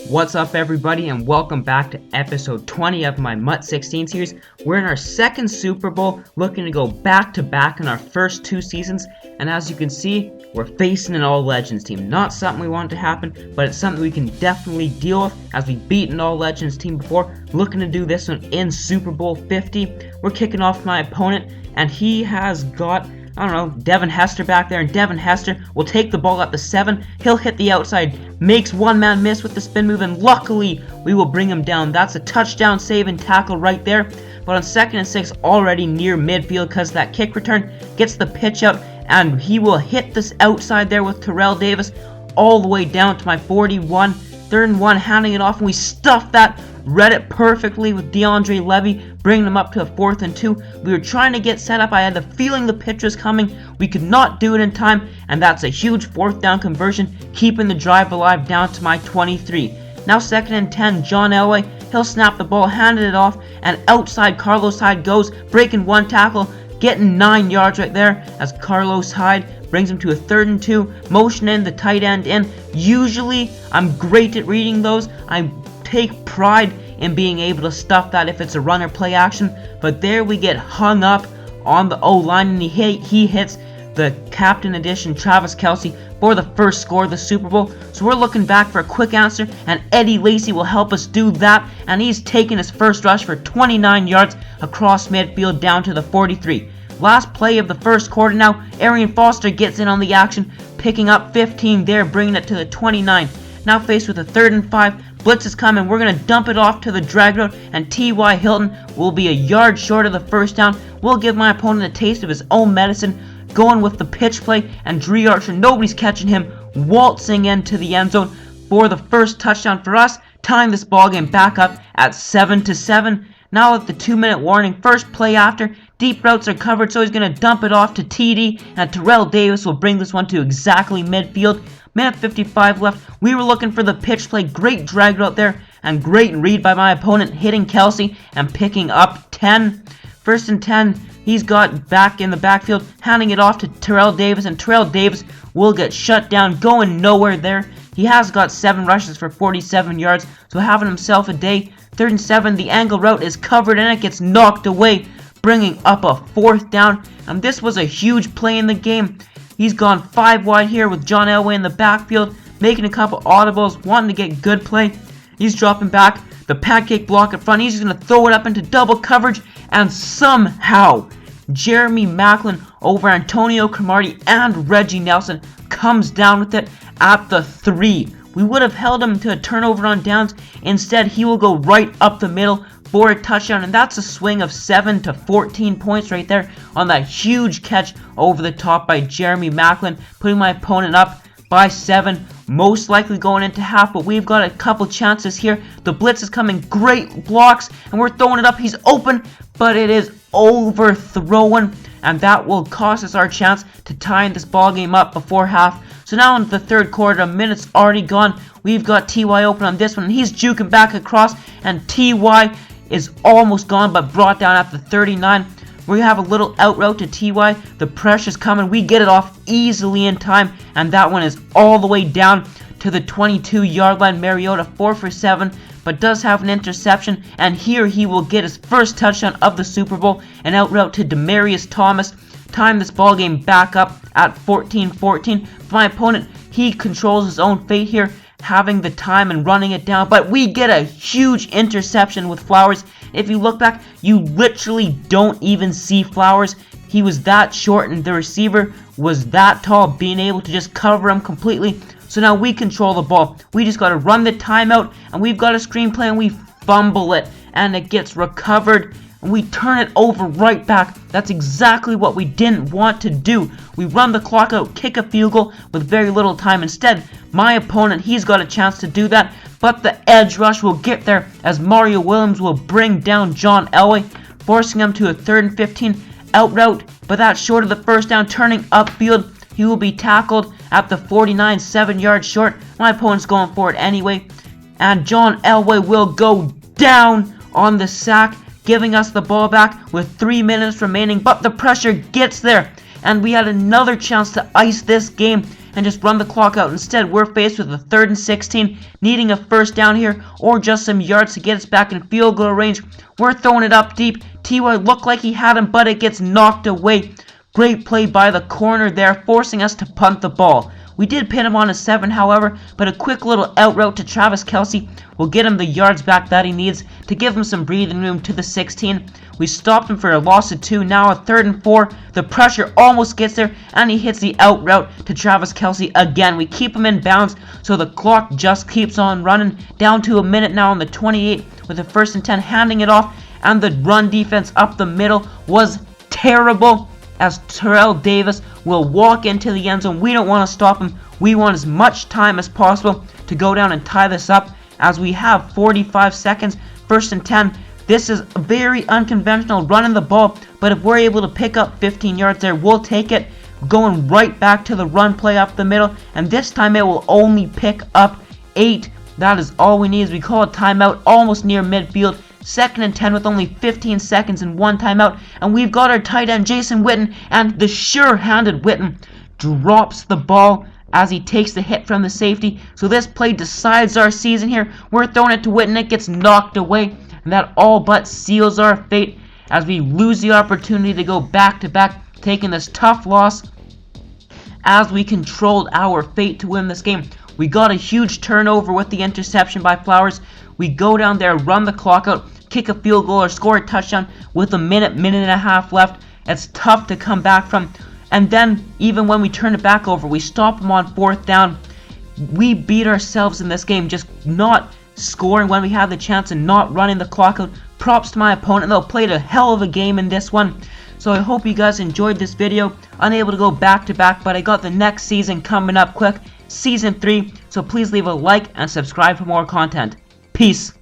What's up, everybody, and welcome back to episode 20 of my MUT 16 series. We're in our second Super Bowl, looking to go back-to-back in our first two seasons, and as you can see, we're facing an All-Legends team. Not something we want to happen, but it's something we can definitely deal with, as we've beaten an All-Legends team before. Looking to do this one in Super Bowl 50. We're kicking off my opponent, and he has got Devin Hester back there, and Devin Hester will take the ball at the 7. He'll hit the outside, makes one man miss with the spin move, and luckily we will bring him down. That's a touchdown save and tackle right there. But on 2nd and 6, already near midfield, because that kick return gets the pitch out, and he will hit this outside there with Terrell Davis all the way down to my 41. 3rd and 1, handing it off, and we stuff that. Read it perfectly with DeAndre Levy, bringing them up to a 4th and 2. We were trying to get set up. I had the feeling the pitch was coming. We could not do it in time, and that's a huge 4th down conversion, keeping the drive alive down to my 23. Now 2nd and 10, John Elway, he'll snap the ball, handed it off, and outside Carlos Hyde goes, breaking one tackle, getting 9 yards right there as Carlos Hyde brings him to a 3rd and 2, motion in, the tight end in. Usually, I'm great at reading those. I take pride in being able to stuff that if it's a run or play action, but there we get hung up on the O-line, and he hits the captain edition Travis Kelce for the first score of the Super Bowl. So we're looking back for a quick answer, and Eddie Lacy will help us do that, and he's taking his first rush for 29 yards across midfield down to the 43. Last play of the first quarter now, Arian Foster gets in on the action, picking up 15 there, bringing it to the 29. Now faced with a 3rd and 5, blitz is coming, we're going to dump it off to the drag route, and T.Y. Hilton will be a yard short of the first down. We'll give my opponent a taste of his own medicine, going with the pitch play, and Dre Archer, nobody's catching him, waltzing into the end zone for the first touchdown for us, tying this ballgame back up at 7-7. Now at the 2-minute warning, first play after, deep routes are covered, so he's going to dump it off to TD, and Terrell Davis will bring this one to exactly midfield. Minute 55 left. We were looking for the pitch play. Great drag route there, and great read by my opponent, hitting Kelce and picking up 10. 1st and 10. He's got back in the backfield, handing it off to Terrell Davis, and Terrell Davis will get shut down, going nowhere there. He has got 7 rushes for 47 yards, so having himself a day. 3rd and 7. The angle route is covered, and it gets knocked away, bringing up a 4th down. And this was a huge play in the game. He's gone 5 wide here with John Elway in the backfield, making a couple audibles, wanting to get good play. He's dropping back, the pancake block at front. He's just going to throw it up into double coverage, and somehow Jeremy Maclin over Antonio Cromartie and Reggie Nelson comes down with it at the 3. We would have held him to a turnover on downs. Instead, he will go right up the middle for a touchdown, and that's a swing of 7 to 14 points right there on that huge catch over the top by Jeremy Maclin, putting my opponent up by 7, most likely going into half, but we've got a couple chances here. The blitz is coming, great blocks, and we're throwing it up. He's open, but it is overthrown, and that will cost us our chance to tie this ball game up before half. So now in the 3rd quarter, a minute's already gone. We've got T.Y. open on this one, and he's juking back across, and T.Y. is almost gone, but brought down at the 39. We have a little out route to T.Y. The pressure's coming. We get it off easily in time, and that one is all the way down to the 22-yard line. Mariota 4 for 7, but does have an interception, and here he will get his first touchdown of the Super Bowl. An out route to Demaryius Thomas. Time this ball game back up at 14-14. For my opponent, he controls his own fate here, having the time and running it down, but we get a huge interception with Flowers. If you look back, you literally don't even see Flowers. He was that short, and the receiver was that tall, being able to just cover him completely. So now we control the ball. We just got to run the timeout, and we've got a screenplay, and we fumble it, and it gets recovered, and we turn it over right back. That's exactly what we didn't want to do. We run the clock out, kick a field goal with very little time. Instead, my opponent, he's got a chance to do that, but the edge rush will get there as Mario Williams will bring down John Elway, forcing him to a 3rd and 15 out route, but that's short of the first down. Turning upfield, he will be tackled at the 49, 7 yards short. My opponent's going for it anyway, and John Elway will go down on the sack, giving us the ball back with 3 minutes remaining, but the pressure gets there, and we had another chance to ice this game, and just run the clock out. Instead, we're faced with a 3rd and 16, needing a first down here or just some yards to get us back in field goal range. We're throwing it up deep. T.Y. looked like he had him, but it gets knocked away. Great play by the corner there, forcing us to punt the ball. We did pin him on a 7, however, but a quick little out route to Travis Kelce will get him the yards back that he needs to give him some breathing room to the 16. We stopped him for a loss of 2, now a 3rd and 4. The pressure almost gets there, and he hits the out route to Travis Kelce again. We keep him in bounds, so the clock just keeps on running. Down to a minute now on the 28 with a 1st and 10, handing it off, and the run defense up the middle was terrible, as Terrell Davis will walk into the end zone. We don't want to stop him. We want as much time as possible to go down and tie this up, as we have 45 seconds, 1st and 10. This is very unconventional running the ball, but if we're able to pick up 15 yards there, we'll take it. Going right back to the run play up the middle, and this time it will only pick up 8. That is all we need as we call a timeout almost near midfield. 2nd and 10 with only 15 seconds and 1 timeout, and we've got our tight end Jason Witten, and the sure-handed Witten drops the ball as he takes the hit from the safety. So this play decides our season here. We're throwing it to Witten, it gets knocked away, and that all but seals our fate as we lose the opportunity to go back-to-back, taking this tough loss as we controlled our fate to win this game. We got a huge turnover with the interception by Flowers. We go down there, run the clock out, kick a field goal or score a touchdown with a minute and a half left. It's tough to come back from. And then even when we turn it back over, we stop them on 4th down. We beat ourselves in this game, just not scoring when we have the chance and not running the clock out. Props to my opponent, they'll play a hell of a game in this one. So I hope you guys enjoyed this video. Unable to go back to back, but I got the next season coming up quick, season 3. So please leave a like and subscribe for more content. Peace.